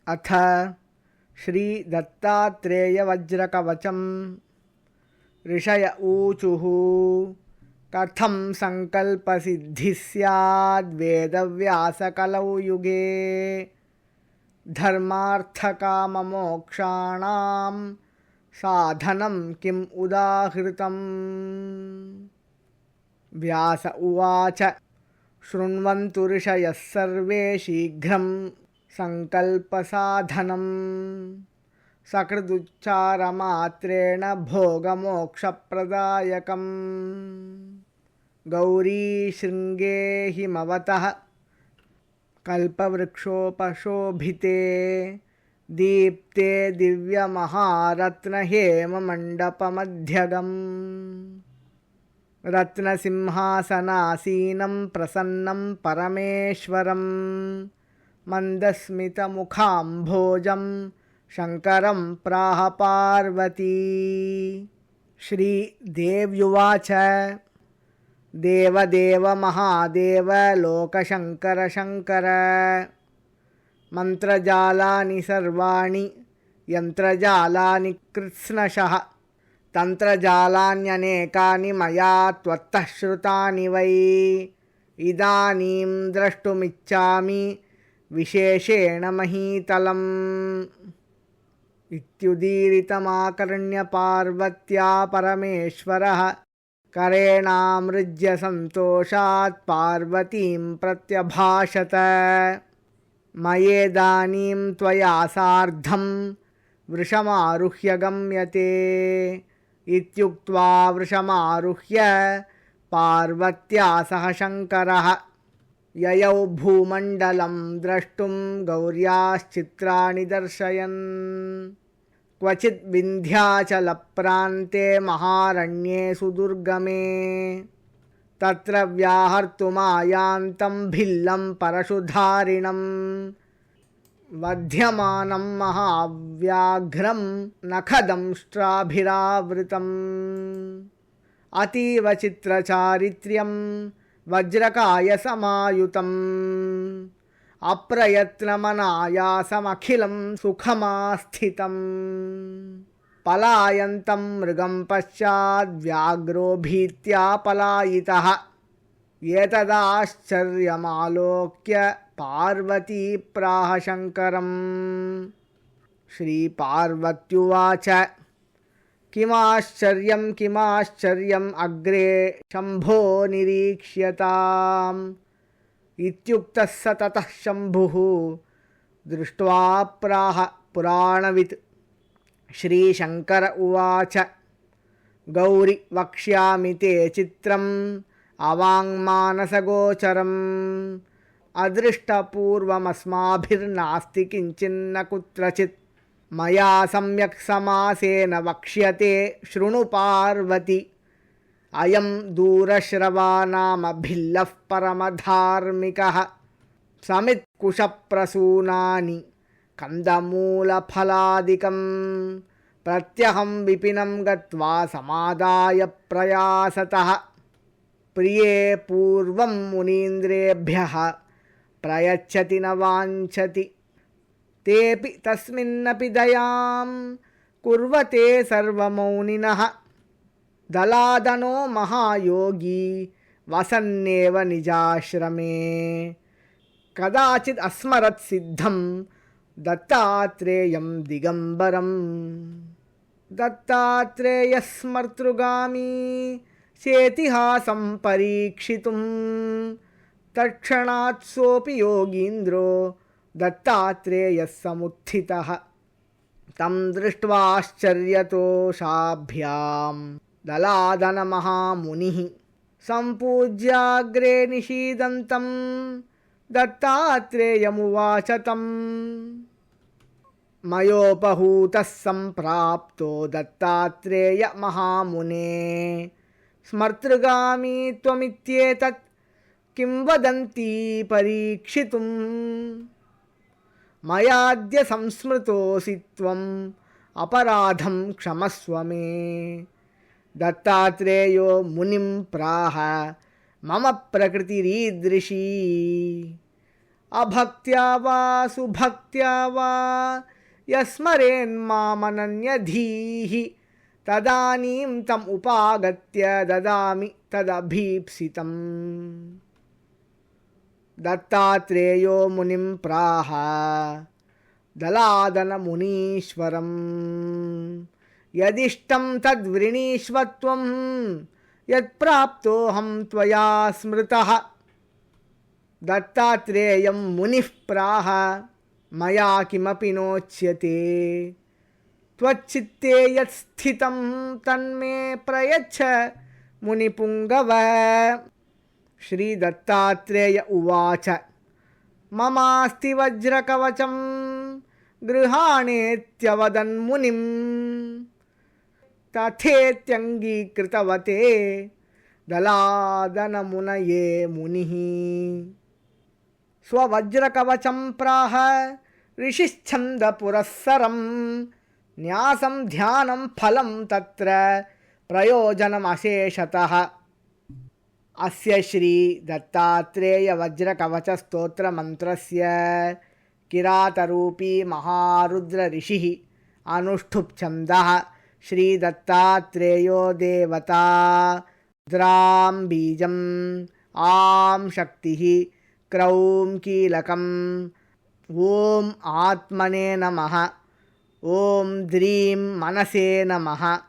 अथ श्रीदत्तात्रेयवज्रकवचम्। ऋषय ऊचुः कथं संकल्पसिद्धिः स्याद्वेदव्यासकलौ युगे। धर्मार्थकाममोक्षाणां साधनं किम् उदाहृतम्। व्यास उवाच शृण्वन्तु ऋषयः सर्वे शीघ्रं संकल्पसाधनम्। सकृदुच्चारमात्रेण भोगमोक्षप्रदायकम्। गौरीशृङ्गे हिमवतः कल्पवृक्षोपशोभिते दीप्ते दिव्यमहारत्नहेममण्डपमध्यगम्। रत्नसिंहासनासीनं प्रसन्नं परमेश्वरं मन्दस्मितमुखाम्भोजं शङ्करं प्राह पार्वती। श्रीदेव्युवाच देवदेव महादेव लोकशङ्कर शङ्कर। मन्त्रजालानि सर्वाणि यन्त्रजालानि कृत्स्नशः। तन्त्रजालान्यनेकानि मया त्वत्तः श्रुतानि वै। इदानीं द्रष्टुमिच्छामि विशेषेण महीतलम्। इत्युदीरितमाकर्ण्य पार्वत्या परमेश्वरः करेणामृज्य सन्तोषात् पार्वतीं प्रत्यभाषत। मयेदानीं त्वया सार्धं वृषमारुह्य गम्यते। इत्युक्त्वा वृषमारुह्य पार्वत्या सह शङ्करः ययौ भूमण्डलं द्रष्टुं गौर्याश्चित्राणि दर्शयन्। क्वचित् विन्ध्याचलप्रान्ते महारण्ये सुदुर्गमे तत्र व्याहर्तुमायान्तं भिल्लं परशुधारिणं वध्यमानं महाव्याघ्रं नखदंष्ट्राभिरावृतम्। अतीव चित्रचारित्र्यं वज्रकायसमायुतम् अप्रयत्नमनायासमखिलं सुखमास्थितम्। पलायन्तं मृगं पश्चाद्व्याघ्रो भीत्या पलायितः। एतदाश्चर्यमालोक्य पार्वती प्राह शङ्करम्। श्रीपार्वत्युवाच किमाश्चर्यम् अग्रे शम्भो निरीक्ष्यताम्। इत्युक्तः स ततः शम्भुः दृष्ट्वा प्राह पुराणवित्। श्रीशङ्कर उवाच गौरि वक्ष्यामि ते चित्रम् अवाङ्मानसगोचरम्। अदृष्टपूर्वमस्माभिर्नास्ति किञ्चिन्न कुत्रचित्। मया सम्यक् समासेन वक्ष्यते शृणु पार्वति। अयं दूरश्रवा नाम भिल्लः परमधार्मिकः। समित्कुशप्रसूनानि कन्दमूलफलादिकं प्रत्यहं विपिनं गत्वा समादाय प्रयासतः। प्रिये पूर्वं मुनीन्द्रेभ्यः प्रयच्छति न वाञ्छति। तेऽपि तस्मिन्नपि दयां कुर्वते सर्वमौनिनः। दलादनो महायोगी वसन्नेव निजाश्रमे कदाचिद् अस्मरत् सिद्धं दत्तात्रेयं दिगम्बरम्। दत्तात्रेयः स्मर्तृगामी चेतिहासं परीक्षितुं तत्क्षणात् सोऽपि योगीन्द्रो दत्तात्रेयः समुत्थितः। तं दृष्ट्वाश्चर्यतोषाभ्यां दलादनमहामुनिः सम्पूज्याग्रे निशीदन्तं दत्तात्रेयमुवाच तम्। मयोपहूतः सम्प्राप्तो दत्तात्रेय महामुने स्मर्तृगामी त्वमित्येतत् किं वदन्ती परीक्षितुम्। मयाद्य संस्मृतोऽसि त्वम् अपराधं क्षमस्व मे। दत्तात्रेयो मुनिं प्राह मम प्रकृतिरीदृशी। अभक्त्या वा सुभक्त्या वा यस्मरेन्मामनन्यधीः तदानीं तम् उपागत्य ददामि तदभीप्सितम्। दत्तात्रेयो मुनिं प्राह दलादनमुनीश्वरम्। यदिष्टं तद्वृणीष्वत्वं यत्प्राप्तोऽहं त्वया स्मृतः। दत्तात्रेयं मुनिः प्राह मया किमपि नोच्यते, त्वच्चित्ते यत् स्थितं तन्मे प्रयच्छ मुनिपुङ्गव। श्रीदत्तात्रेय उवाच ममास्ति वज्रकवचं गृहाणेत्यवदन्मुनिम्। तथेत्यङ्गीकृतवते दलादनमुनये मुनिः। स्ववज्रकवचं प्राह ऋषिश्छन्दपुरःसरम्। न्यासं ध्यानं फलं तत्र प्रयोजनमशेषतः। अस्य श्री दत्तात्रेय वज्रकवचस्तोत्रमन्त्रस्य किरातरूपी महारुद्र ऋषिः अनुष्ठुप् छन्दः। श्री दत्तात्रेयो देवता द्रां बीजम् आं शक्तिः क्रौं कीलकम्। ॐ आत्मने नमः। ॐ द्रीं मनसे नमः।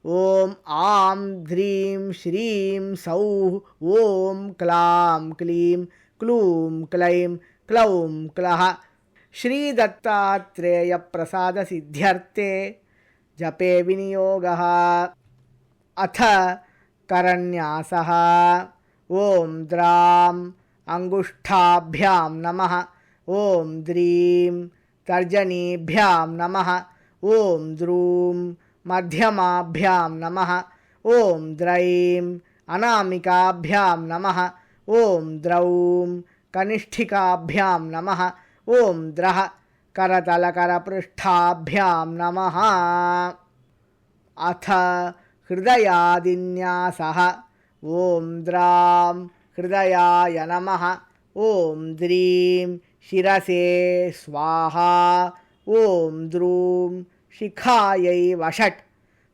ॐ आं ध्रीं श्रीं सौः ॐ क्लां क्लीं क्लूं क्लैं क्लौं क्लः। श्रीदत्तात्रेयप्रसादसिद्ध्यर्थे जपे विनियोगः। अथ करन्यासः। ॐ द्रां अङ्गुष्ठाभ्यां नमः। ॐ द्रीं तर्जनीभ्यां नमः। ॐ द्रूं मध्यमाभ्यां नमः। ॐ द्रैं अनामिकाभ्यां नमः। ॐ द्रौं कनिष्ठिकाभ्यां नमः। ॐ द्रः करतलकरपृष्ठाभ्यां नमः। अथ हृदयादिन्यासः। ॐ द्रां हृदयाय नमः। ॐ द्रीं शिरसे स्वाहा। ॐ द्रूं शिखायै वषट्।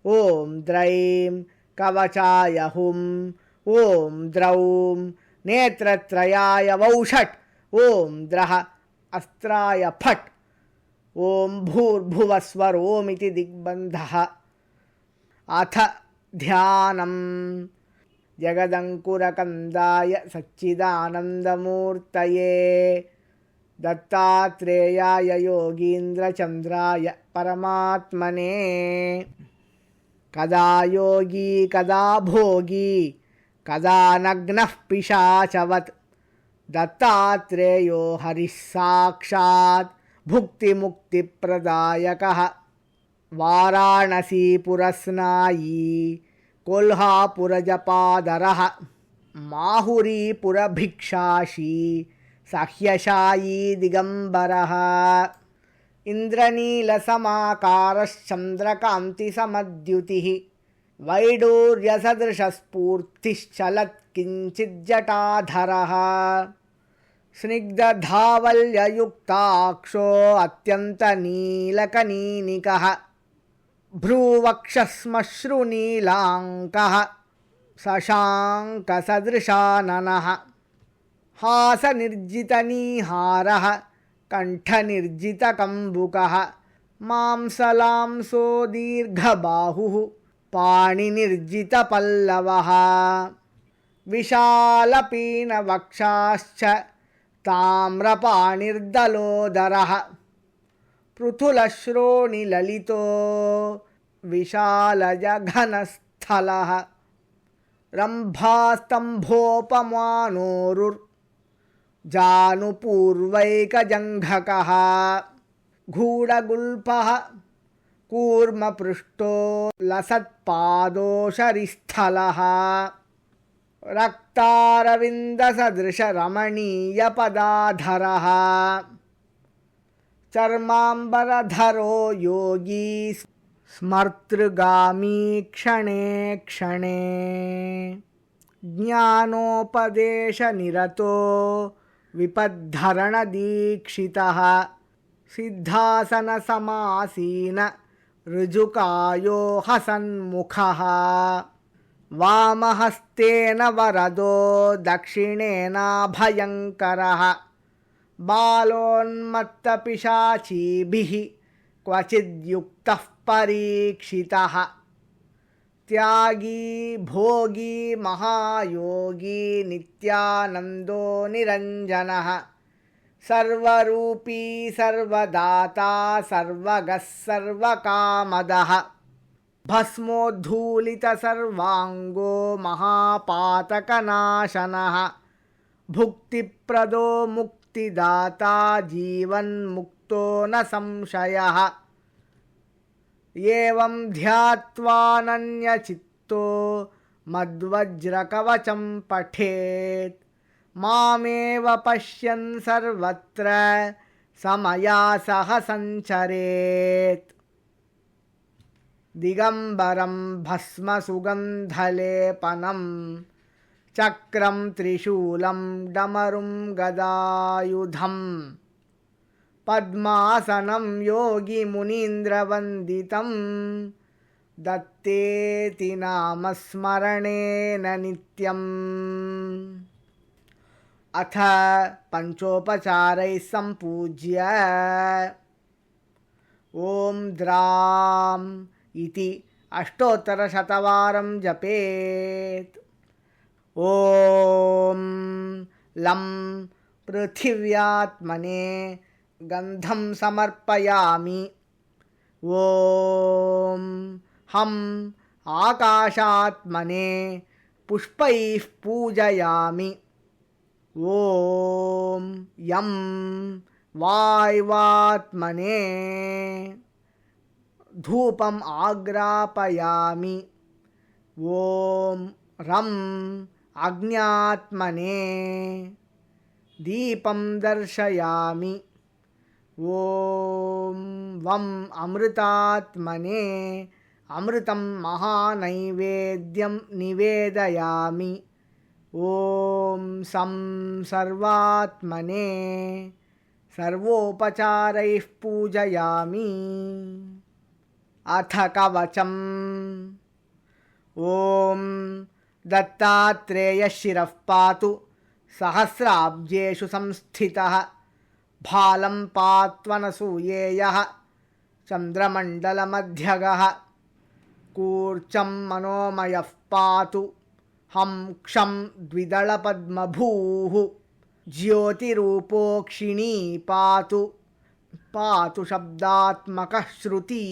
ॐ द्रैं कवचाय हुम्। ॐ द्रौं नेत्रत्रयाय वौषट्। ॐ द्रः अस्त्राय फट्। ॐ भूर्भुवस्वरोमिति दिग्बन्धः। अथ ध्यानम्। जगदङ्कुरकन्दाय सच्चिदानन्दमूर्तये दत्तात्रेयाय योगीन्द्रचन्द्राय परमात्मने। कदा योगी कदा भोगी कदा नग्नः पिशाचवत् दत्तात्रेयो हरिः साक्षात् भुक्तिमुक्तिप्रदायकः। वाराणसीपुरस्नायी कोल्हापुरजपादरः माहुरीपुरभिक्षाशी साह्यशायी दिगम्बरः। इन्द्रनीलसमाकारश्चन्द्रकान्तिसमद्युतिः वैडूर्यसदृशस्फूर्तिश्चलत् किञ्चिज्जटाधरः। स्निग्धधावल्ययुक्ताक्षो अत्यन्तनीलकनीनिकः भ्रूवक्षश्मश्रुनीलाङ्कः शशाङ्कसदृशाननः। हासनिर्जितनीहारः कण्ठनिर्जितकम्बुकः मांसलांसो दीर्घबाहुः पाणिनिर्जितपल्लवः। विशालपीनवक्षाश्च ताम्रपाणिर्दलोदरः पृथुलश्रोणिललितो विशालजघनस्थलः। रम्भास्तम्भोपमानोरुर्जानुपूर्वैकजङ्घकः गूढगुल्फः कूर्मपृष्ठो लसत्पादोशरिस्थलः। रक्तारविन्दसदृशरमणीयपदाधरः चर्माम्बरधरो योगी स्मर्तृगामी क्षणे क्षणे। ज्ञानोपदेशनिरतो विपद्धरणदीक्षितः सिद्धासनसमासीन ऋजुकायो हसन्मुखः वामहस्तेन वरदो दक्षिणेनाभयङ्करः बालोन्मत्तपिशाचीभिः क्वचिद्युक्तः परीक्षितः त्यागी भोगी महायोगी नित्यानन्दो निरञ्जनः सर्वरूपी सर्वदाता सर्वगः सर्वकामदः भस्मोद्धूलितसर्वाङ्गो महापातकनाशनः भुक्तिप्रदो मुक्तिदाता जीवन्मुक्तो न संशयः एवं ध्यात्वानन्यचित्तो मद्वज्रकवचं पठेत् मामेव पश्यन् सर्वत्र समया सह सञ्चरेत् दिगम्बरं भस्मसुगन्धलेपनं चक्रं त्रिशूलं डमरुं गदायुधं पद्मासनं योगिमुनीन्द्रवन्दितं दत्तेति नामस्मरणेन नित्यम् अथ पंचोपचारैः सम्पूज्य ॐ द्राम् इति अष्टोत्तरशतवारं जपेत्। ॐ लं पृथिव्यात्मने गन्धं समर्पयामि। ॐ हं आकाशात्मने पुष्पैः पूजयामि। ॐ यं वाय्वात्मने धूपम् आग्रापयामि। ॐ रं अग्न्यात्मने दीपं दर्शयामि। ॐ वं अमृतात्मने अमृतं महानैवेद्यं निवेदयामि। ॐ सं सर्वात्मने सर्वोपचारैः पूजयामि। अथ कवचम्। ॐ दत्तात्रेयः शिरः पातु सहस्राब्जेषु संस्थितः भालं पात्वनसूयेयः चन्द्रमण्डलमध्यगः कूर्चं मनोमयः पातु हं क्षं द्विदलपद्मभूः ज्योतिरूपोक्षिणी पातु पातु शब्दात्मकः श्रुती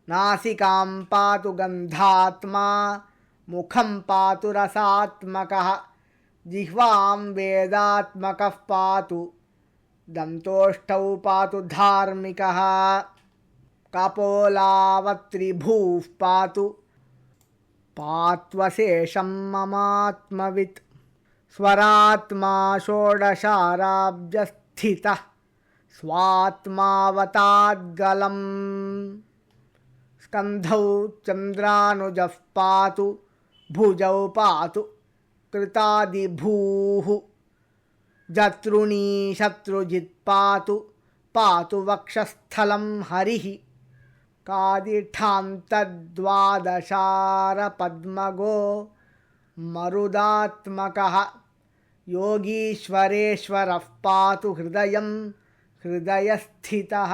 नासिकां पातु गन्धात्मा मुखं पातु रसात्मकः जिह्वां वेदात्मकः पातु दन्तोष्ठौ पातु धार्मिकः कपोलावत्रिभूः पातु पात्वशेषं ममात्मवित् स्वरात्मा षोडशाराब्जस्थितः स्वात्मावताद्गलम् स्कन्धौ चन्द्रानुजः पातु भुजौ पातु कृतादिभूः जतृणी शत्रुजित् पातु पातु वक्षस्थलं हरिः कादिठान्तद्वादशारपद्मगो मरुदात्मकः योगीश्वरेश्वरः पातु हृदयं हृदयस्थितः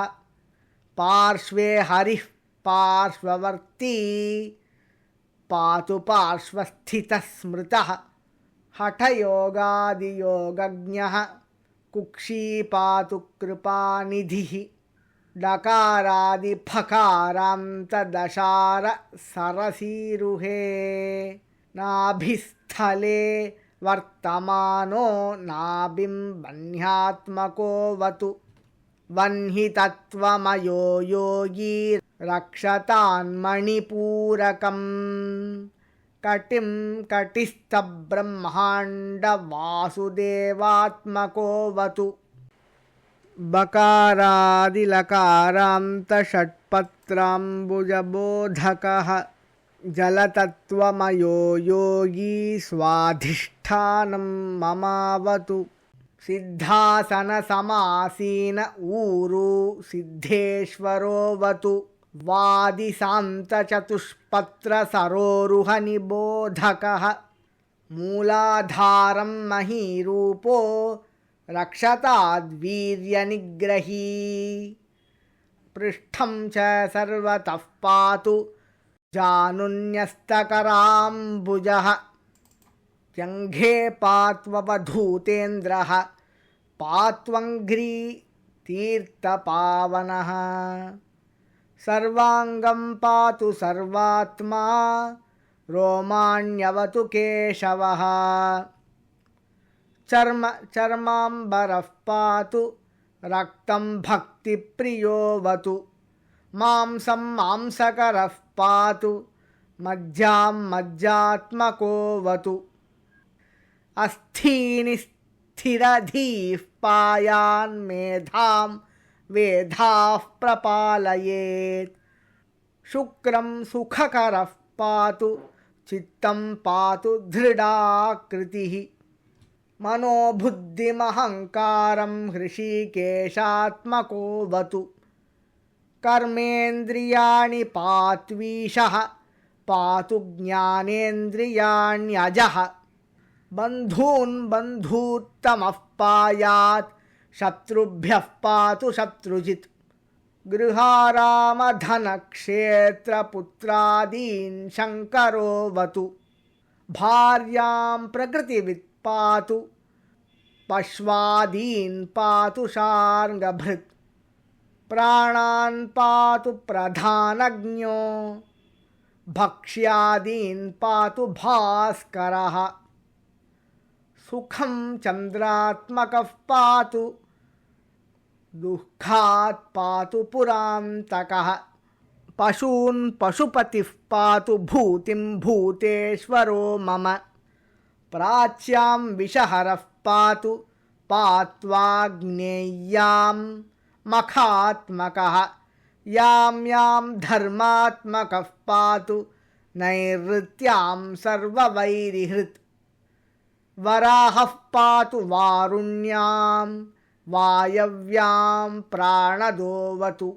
पार्श्वे हरिः पार्श्ववर्ती पातु पार्श्वस्थितः स्मृतः हठयोगादियोगज्ञः कुक्षी पातु कृपानिधिः डकारादिफकारान्तदशार सरसीरुहे नाभिस्थले वर्तमानो नाभिं वह्न्यात्मकोऽवतु वह्नितत्त्वमयो योगी रक्षतान्मणिपूरकम् कटिं कटिस्थब्रह्माण्डवासुदेवात्मकोऽवतु बकारादिलकारान्तषट्पत्राम्बुजबोधकः जलतत्त्वमयो योगी स्वाधिष्ठानगोचरः अधिष्ठानं ममावतु सिद्धासनसमासीन ऊरू सिद्धेश्वरोऽवतु वादिशान्तचतुष्पत्रसरोरुहनिबोधकः मूलाधारं महीरूपो रक्षताद्वीर्यनिग्रही पृष्ठं च सर्वतः पातु जानुन्यस्तकराम्बुजः जङ्घे पात्ववधूतेन्द्रः पात्वङ्घ्री तीर्थपावनः सर्वाङ्गं पातु सर्वात्मा रोमाण्यवतु केशवः चर्माम्बरः पातु रक्तं भक्तिप्रियोऽवतु मांसं मांसकरः पातु मज्जां मज्जात्मकोऽवतु अस्थीनि स्थिरधीः पायान् मेधां वेधाः प्रपालयेत् शुक्रं सुखकरः पातु चित्तं पातु दृढाकृतिः मनोबुद्धिमहङ्कारं हृषीकेशात्मकोऽवतु कर्मेन्द्रियाणि पात्वीशः पातु ज्ञानेन्द्रियाण्यजः बन्धून् बन्धूत्तमः पायात् शत्रुभ्यः पातु शत्रुजित् गृहारामधनक्षेत्रपुत्रादीन् शङ्करोऽवतु भार्यां प्रकृतिवित् पातु पश्वादीन् पातु शार्ङ्गभृत् प्राणान् पातु प्रधानज्ञो भक्ष्यादीन् पातु भास्करः सुखं चन्द्रात्मकः पातु दुःखात् पातु पुरान्तकः पशून् पशुपतिः पातु भूतिं भूतेश्वरो मम प्राच्यां विषहरः पातु पात्वाग्नेय्यां मखात्मकः यां यां धर्मात्मकः पातु नैऋत्यां सर्ववैरिहृत् वराहः पातु वारुण्यां वायव्यां प्राणदोऽवतु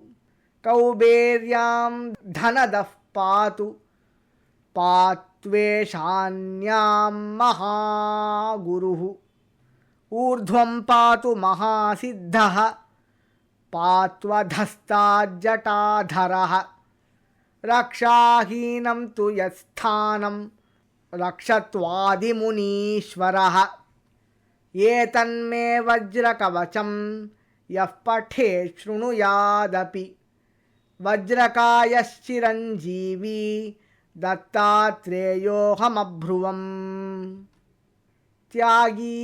कौबेर्यां धनदः पातु पात्वेशान्यां महागुरुः ऊर्ध्वं पातु महासिद्धः पात्वधस्ताज्जटाधरः रक्षाहीनं तु यत्स्थानं रक्षत्वादिमुनीश्वरः एतन्मे वज्रकवचं यः पठेत् शृणुयादपि वज्रकायश्चिरञ्जीवी दत्तात्रेयोऽहमभ्रुवम् त्यागी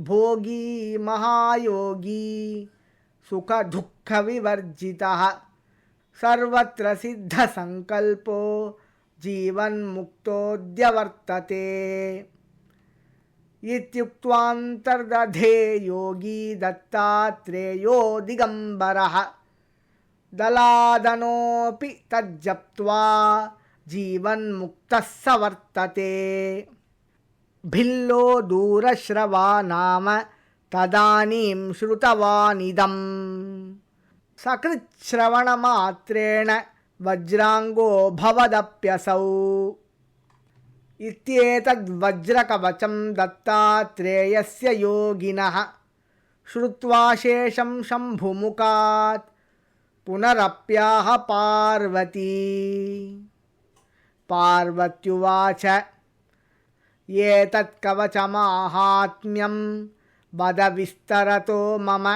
भोगी महायोगी सुखदुःखविवर्जितः सर्वत्र सिद्धसङ्कल्पो जीवन्मुक्तोऽद्य इत्युक्त्वान्तर्दधे योगी दत्तात्रेयो दिगम्बरः दलादनोऽपि तज्जप्त्वा जीवन्मुक्तः स वर्तते भिल्लो दूरश्रवा नाम तदानीं श्रुतवानिदम् सकृच्छ्रवणमात्रेण वज्राङ्गो भवदप्यसौ इत्येतद्वज्रकवचं दत्तात्रेयस्य योगिनः श्रुत्वा शेषं शम्भुमुखात् पुनरप्याह पार्वती पार्वत्युवाच एतत्कवचमाहात्म्यं वद विस्तरतो मम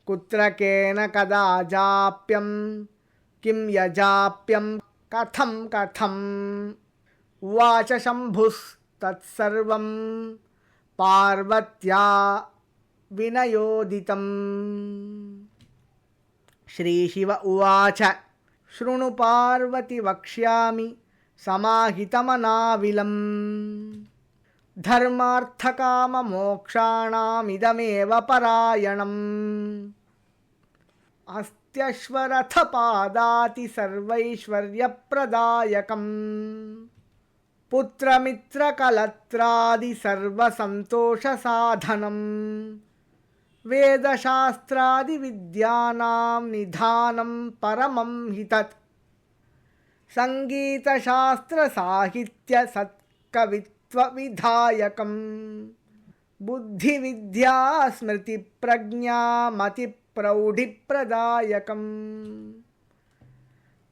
कुत्र केन कदा जाप्यं किं यजाप्यं कथम् उवाच शम्भुस्तत्सर्वं पार्वत्या विनयोदितम् श्रीशिव उवाच शृणु पार्वति वक्ष्यामि समाहितमनाविलम् धर्मार्थकाममोक्षाणामिदमेव परायणम् अस्त्यश्वरथपादाति सर्वैश्वर्यप्रदायकम् पुत्रमित्रकलत्रादि सर्वसन्तोषसाधनम् वेदशास्त्रादिविद्यानां निधानं परमं हि तत् सङ्गीतशास्त्रसाहित्यसत्कवित्वविधायकम् बुद्धिविद्या स्मृतिप्रज्ञामतिप्रौढिप्रदायकम्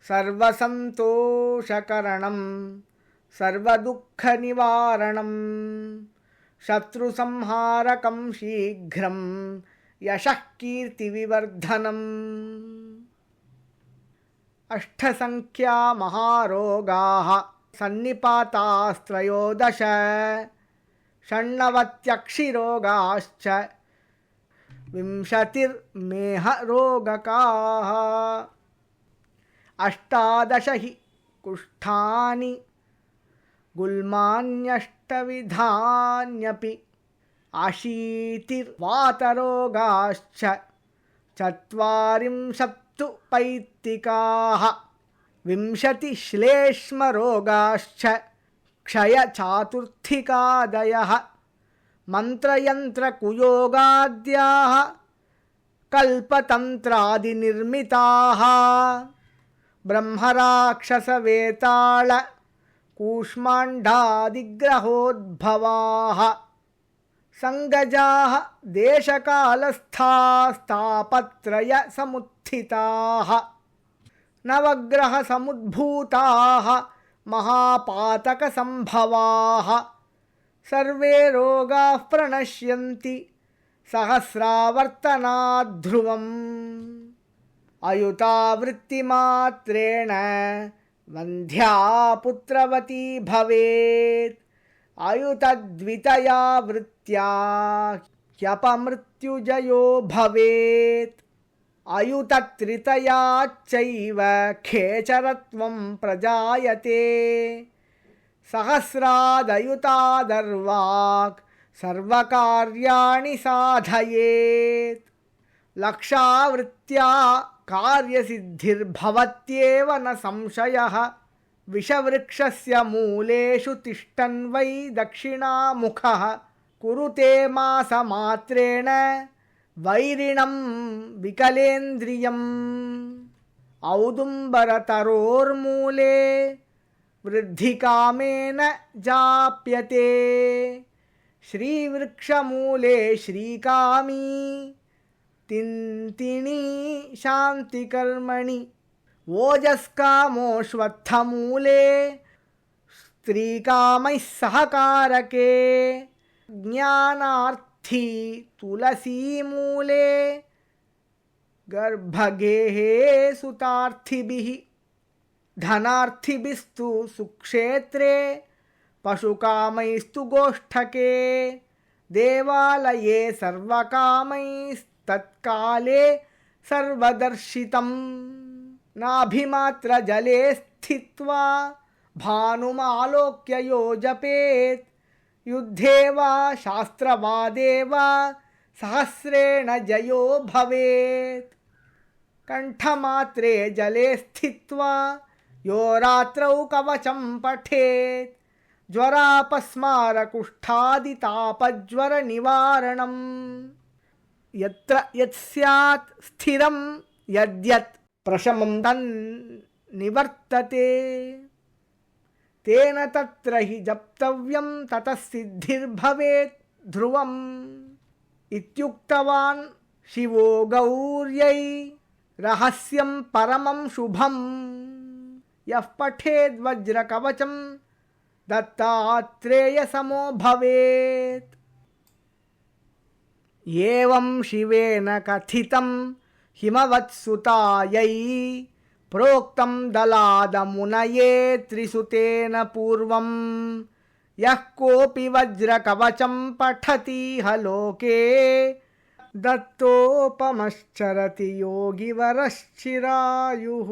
सर्वसन्तोषकरणं सर्वदुःखनिवारणं शत्रुसंहारकं शीघ्रं यशः कीर्तिविवर्धनम् अष्टसङ्ख्या महारोगाः सन्निपातास्त्रयोदश षण्णवत्यक्षिरोगाश्च विंशतिर्मेहरोगकाः अष्टादश हि कुष्ठानि गुल्मान्यष्टविधान्यपि अशीतिर्वातरोगाश्च चत्वारिंशत्तु पैत्तिकाः विंशतिश्लेष्मरोगाश्च क्षयचातुर्थिकादयः मन्त्रयन्त्रकुयोगाद्याः कल्पतन्त्रादिनिर्मिताः ब्रह्मराक्षसवेताळ कूष्माण्डादिग्रहोद्भवाः सङ्गजाः देशकालस्थास्तापत्रयसमुत्थिताः नवग्रहसमुद्भूताः महापातकसम्भवाः सर्वे रोगाः प्रणश्यन्ति सहस्रावर्तनाद्ध्रुवम् अयुतावृत्तिमात्रेण वन्ध्या पुत्रवती भवेत् अयुतद्वितया वृत्त्या ह्यपमृत्युजयो भवेत् अयुतत्रितयाच्चैव खेचरत्वं प्रजायते सहस्रादयुतादर्वाक् सर्वकार्याणि साधयेत् लक्षावृत्त्या कार्यसिद्धिर्भवत्येव न संशयः विषवृक्षस्य मूलेषु तिष्ठन् वै दक्षिणामुखः कुरुते मासमात्रेण वैरिणं विकलेन्द्रियम् औदुम्बरतरोर्मूले वृद्धिकामेन जाप्यते श्रीवृक्षमूले श्रीकामी तिन्तिणी शान्तिकर्मणि ओजस्कामोऽश्वत्थमूले स्त्रीकामैः सहकारके ज्ञानार्थी तुलसीमूले गर्भगेहे सुतार्थिभिः धनार्थिभिस्तु सुक्षेत्रे पशुकामैस्तु गोष्ठके देवालये सर्वकामैस्तत्काले सर्वदर्शितम् नाभिमात्रजले स्थित्वा भानुमालोक्य यो जपेत् युद्धे वा शास्त्रवादे वा सहस्रेण जयो भवेत् कंठमात्रे जले स्थित्वा यो रात्रौ कवचं पठेत् ज्वरापस्मारकुष्ठादितापज्वरनिवारणम् यत्र यत्स्यात् स्थिरं यद्यत् प्रशमं तन्निवर्तते तेन तत्र हि जप्तव्यं ततः सिद्धिर्भवेत् ध्रुवम् इत्युक्तवान् शिवो गौर्यै रहस्यं परमं शुभं यः पठेद्वज्रकवचं दत्तात्रेयसमो भवेत्। एवं शिवेन कथितं हिमवत्सुतायै प्रोक्तं दलादमुनये त्रिसुतेन पूर्वं यः कोऽपि वज्रकवचं पठतीह लोके दत्तोपमश्चरति योगिवरश्चिरायुः।